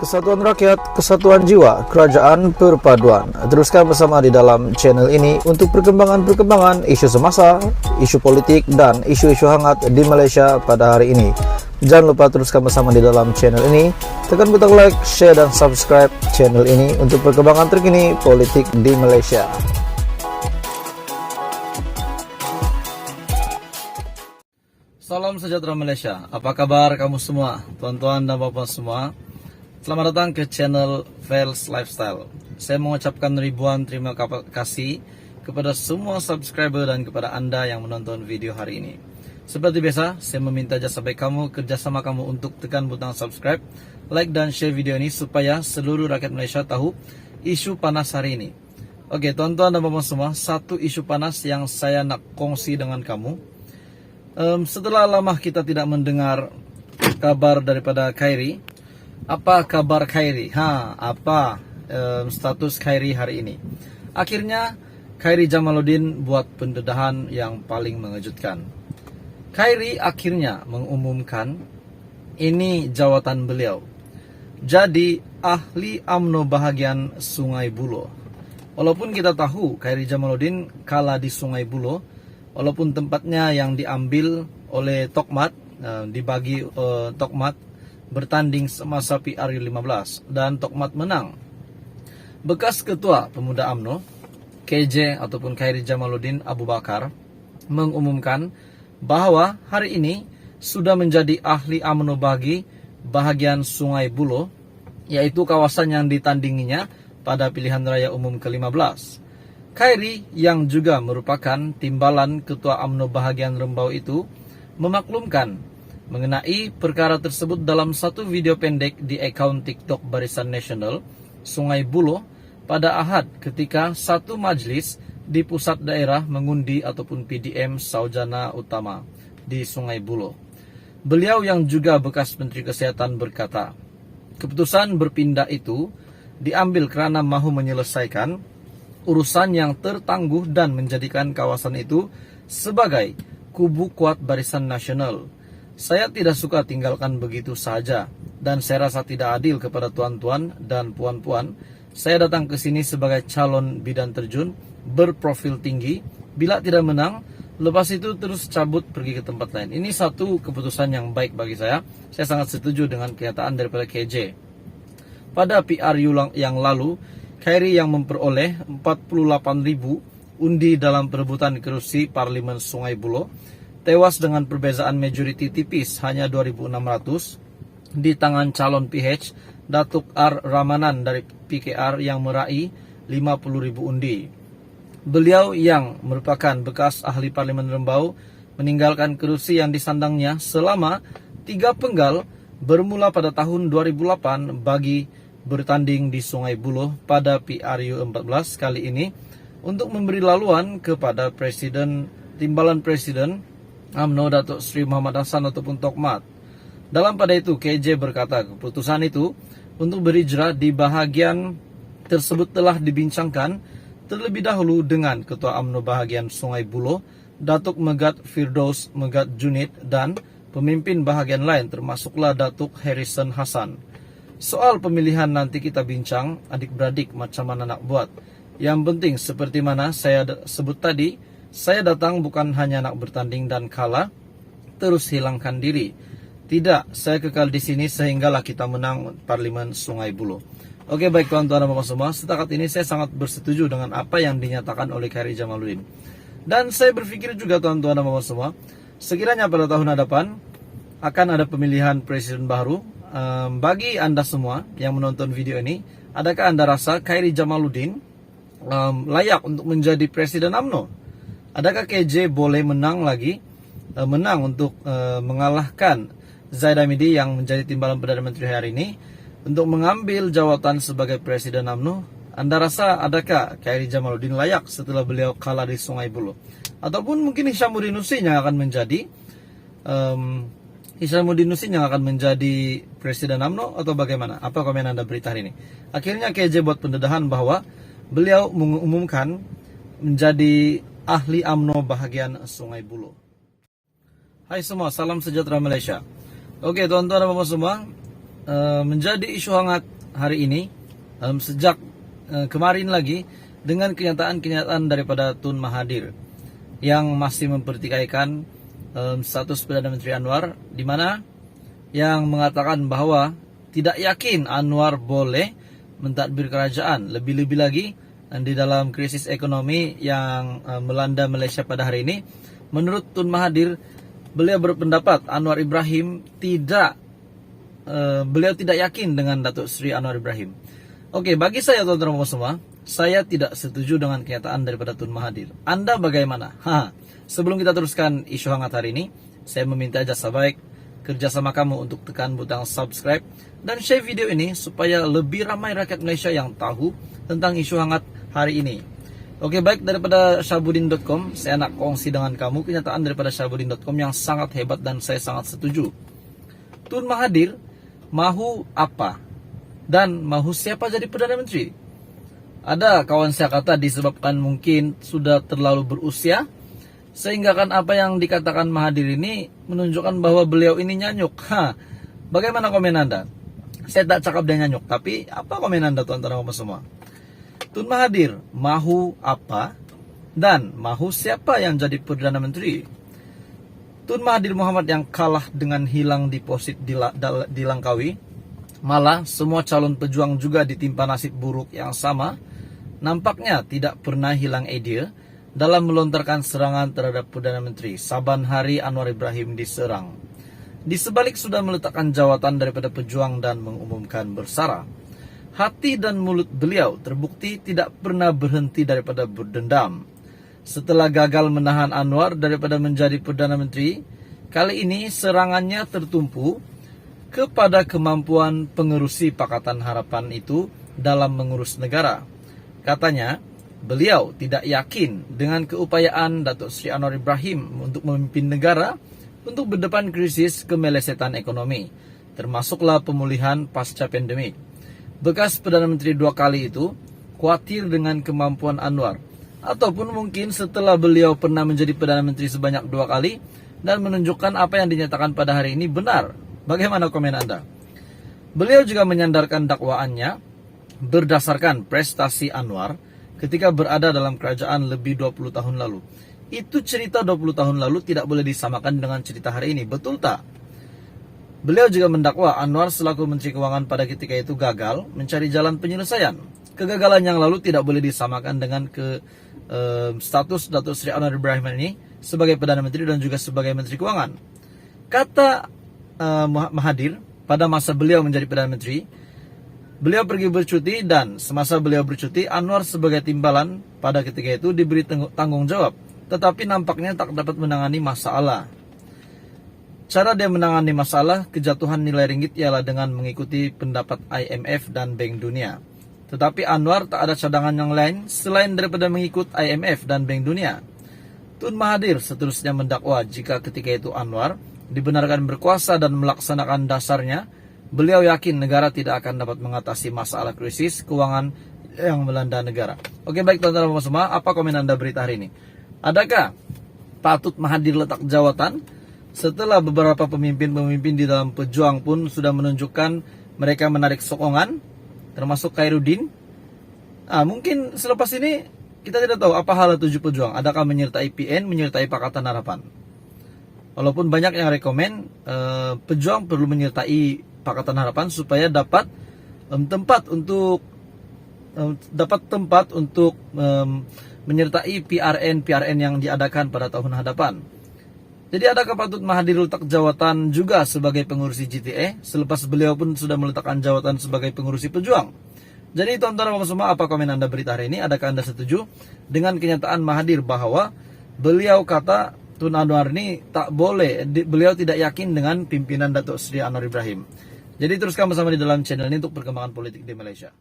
Kesatuan rakyat, kesatuan jiwa, kerajaan perpaduan. Teruskan bersama di dalam channel ini untuk perkembangan-perkembangan isu semasa, isu politik, dan isu-isu hangat di Malaysia pada hari ini. Jangan lupa teruskan bersama di dalam channel ini. Tekan butang like, share, dan subscribe channel ini untuk perkembangan terkini politik di Malaysia. Salam sejahtera Malaysia. Apa kabar kamu semua, tuan-tuan dan bapak semua? Selamat datang ke channel Vels Lifestyle. Saya mengucapkan ribuan terima kasih kepada semua subscriber dan kepada anda yang menonton video hari ini. Seperti biasa, saya meminta jasa baik kamu, kerjasama kamu untuk tekan butang subscribe, like dan share video ini supaya seluruh rakyat Malaysia tahu isu panas hari ini. Oke, tuan-tuan dan bapak semua, satu isu panas yang saya nak kongsi dengan kamu. Setelah lama kita tidak mendengar kabar daripada Khairi. Apa kabar Khairi? Apa status Khairi hari ini? Akhirnya Khairi Jamaluddin buat pendedahan yang paling mengejutkan. Khairi akhirnya mengumumkan ini jawatan beliau. Jadi ahli UMNO bahagian Sungai Buloh. Walaupun kita tahu Khairi Jamaluddin kalah di Sungai Buloh, walaupun tempatnya yang diambil oleh Tokmat, dibagi Tokmat bertanding semasa PRU 15 dan Tokmat menang. Bekas Ketua Pemuda UMNO KJ ataupun Khairi Jamaluddin Abu Bakar mengumumkan bahwa hari ini sudah menjadi ahli UMNO bagi bahagian Sungai Buloh, yaitu kawasan yang ditandinginya pada pilihan raya umum ke-15. Khairi yang juga merupakan timbalan Ketua UMNO bahagian Rembau itu memaklumkan mengenai perkara tersebut dalam satu video pendek di akaun TikTok Barisan Nasional Sungai Buloh pada Ahad ketika satu majlis di pusat daerah mengundi ataupun PDM Saujana Utama di Sungai Buloh. Beliau yang juga bekas Menteri Kesehatan berkata, keputusan berpindah itu diambil kerana mahu menyelesaikan urusan yang tertangguh dan menjadikan kawasan itu sebagai kubu kuat Barisan Nasional. Saya tidak suka tinggalkan begitu saja dan saya rasa tidak adil kepada tuan-tuan dan puan-puan. Saya datang ke sini sebagai calon bidan terjun berprofil tinggi. Bila tidak menang, lepas itu terus cabut pergi ke tempat lain. Ini satu keputusan yang baik bagi saya. Saya sangat setuju dengan pernyataan daripada KJ. Pada PRU yang lalu, Khairi yang memperoleh 48.000 undi dalam perebutan kerusi Parlimen Sungai Buloh tewas dengan perbezaan majoriti tipis hanya 2.600 di tangan calon PH Datuk R. Ramanan dari PKR yang meraih 50.000 undi. Beliau yang merupakan bekas ahli Parlimen Rembau meninggalkan kerusi yang disandangnya selama 3 penggal bermula pada tahun 2008 bagi bertanding di Sungai Buloh pada PRU 14 kali ini untuk memberi laluan kepada timbalan Presiden UMNO Datuk Seri Muhammad Hassan ataupun Tokmat. Dalam pada itu KJ berkata keputusan itu untuk berhijrah di bahagian tersebut telah dibincangkan terlebih dahulu dengan Ketua UMNO bahagian Sungai Buloh Datuk Megat Firdaus Megat Junid dan pemimpin bahagian lain termasuklah Datuk Harrison Hassan. Soal pemilihan nanti kita bincang adik-beradik macam mana nak buat. Yang penting seperti mana saya sebut tadi, saya datang bukan hanya nak bertanding dan kalah, terus hilangkan diri. Tidak, saya kekal di sini sehinggalah kita menang Parlimen Sungai Buloh. Oke, baik tuan-tuan dan bapak semua, setakat ini saya sangat bersetuju dengan apa yang dinyatakan oleh Khairi Jamaluddin. Dan saya berpikir juga tuan-tuan dan bapak semua, sekiranya pada tahun hadapan akan ada pemilihan presiden baru. Bagi anda semua yang menonton video ini, adakah anda rasa Khairi Jamaluddin layak untuk menjadi presiden UMNO? Adakah KJ boleh menang untuk mengalahkan Zaid Hamidi yang menjadi timbalan Perdana Menteri hari ini untuk mengambil jawatan sebagai presiden UMNO? Anda rasa adakah Khairi Jamaluddin layak setelah beliau kalah di Sungai Buloh? Ataupun mungkin Hishamuddin Husin yang akan menjadi presiden UMNO atau bagaimana? Apa komen anda berita hari ini? Akhirnya KJ buat pendedahan bahwa beliau mengumumkan menjadi ahli UMNO bahagian Sungai Buloh. Hai semua, salam sejahtera Malaysia. Oke tuan-tuan dan bapak semua, menjadi isu hangat hari ini sejak kemarin lagi dengan kenyataan-kenyataan daripada Tun Mahathir yang masih mempertikaikan status Perdana Menteri Anwar, di mana yang mengatakan bahwa tidak yakin Anwar boleh mentadbir kerajaan, lebih-lebih lagi di dalam krisis ekonomi yang melanda Malaysia pada hari ini. Menurut Tun Mahathir, beliau berpendapat Anwar Ibrahim beliau tidak yakin dengan Datuk Seri Anwar Ibrahim. Oke, bagi saya teman-teman semua, saya tidak setuju dengan kenyataan daripada Tun Mahathir. Anda bagaimana? Sebelum kita teruskan isu hangat hari ini, saya meminta jasa baik kerjasama kamu untuk tekan butang subscribe dan share video ini supaya lebih ramai rakyat Malaysia yang tahu tentang isu hangat hari ini. Oke, baik, daripada Syahbudin.com, saya nak kongsi dengan kamu kenyataan daripada Syahbudin.com yang sangat hebat dan saya sangat setuju. Tun Mahathir mahu apa dan mahu siapa jadi Perdana Menteri? Ada kawan saya kata disebabkan mungkin sudah terlalu berusia, sehingga kan apa yang dikatakan Mahathir ini menunjukkan bahwa beliau ini nyanyuk. Bagaimana komen Anda? Saya tak cakap dia nyanyuk, tapi apa komen Anda tuan-tuan semua? Tun Mahathir mahu apa dan mahu siapa yang jadi Perdana Menteri? Tun Mahathir Mohamad yang kalah dengan hilang deposit di Langkawi, malah semua calon pejuang juga ditimpa nasib buruk yang sama, nampaknya tidak pernah hilang ide dalam melontarkan serangan terhadap Perdana Menteri saban hari Anwar Ibrahim diserang. Di sebalik sudah meletakkan jawatan daripada pejuang dan mengumumkan bersara, hati dan mulut beliau terbukti tidak pernah berhenti daripada berdendam. Setelah gagal menahan Anwar daripada menjadi Perdana Menteri, kali ini serangannya tertumpu kepada kemampuan pengerusi Pakatan Harapan itu dalam mengurus negara. Katanya, beliau tidak yakin dengan keupayaan Datuk Seri Anwar Ibrahim untuk memimpin negara untuk berdepan krisis kemelesetan ekonomi, termasuklah pemulihan pasca pandemik. Bekas Perdana Menteri 2 kali itu khawatir dengan kemampuan Anwar, ataupun mungkin setelah beliau pernah menjadi Perdana Menteri sebanyak 2 kali dan menunjukkan apa yang dinyatakan pada hari ini benar. Bagaimana komen Anda? Beliau juga menyandarkan dakwaannya berdasarkan prestasi Anwar ketika berada dalam kerajaan lebih 20 tahun lalu. Itu cerita 20 tahun lalu tidak boleh disamakan dengan cerita hari ini, betul tak? Beliau juga mendakwa Anwar selaku Menteri Keuangan pada ketika itu gagal mencari jalan penyelesaian. Kegagalan yang lalu tidak boleh disamakan dengan status Datuk Seri Anwar Ibrahim ini sebagai Perdana Menteri dan juga sebagai Menteri Keuangan. Kata Mahathir pada masa beliau menjadi Perdana Menteri, beliau pergi bercuti dan semasa beliau bercuti, Anwar sebagai timbalan pada ketika itu diberi tanggung jawab, tetapi nampaknya tak dapat menangani masalah. Cara dia menangani masalah kejatuhan nilai ringgit ialah dengan mengikuti pendapat IMF dan Bank Dunia. Tetapi Anwar tak ada cadangan yang lain selain daripada mengikut IMF dan Bank Dunia. Tun Mahathir seterusnya mendakwa jika ketika itu Anwar dibenarkan berkuasa dan melaksanakan dasarnya, beliau yakin negara tidak akan dapat mengatasi masalah krisis keuangan yang melanda negara. Oke, baik teman-teman semua, apa komen Anda berita hari ini? Adakah patut Mahathir letak jawatan? Setelah beberapa pemimpin-pemimpin di dalam pejuang pun sudah menunjukkan mereka menarik sokongan, termasuk Khairuddin. Mungkin selepas ini kita tidak tahu apa hal tujuh pejuang. Adakah menyertai PN, menyertai Pakatan Harapan? Walaupun banyak yang rekomen pejuang perlu menyertai Pakatan Harapan supaya dapat tempat untuk menyertai PRN yang diadakan pada tahun hadapan. Jadi adakah patut Mahathir letak jawatan juga sebagai pengurusi GTA selepas beliau pun sudah meletakkan jawatan sebagai pengurusi pejuang? Jadi teman-teman semua, apa komen Anda berita hari ini? Adakah Anda setuju dengan kenyataan Mahathir bahwa beliau kata Tun Anwar ini tak boleh, beliau tidak yakin dengan pimpinan Datuk Seri Anwar Ibrahim? Jadi teruskan bersama di dalam channel ini untuk perkembangan politik di Malaysia.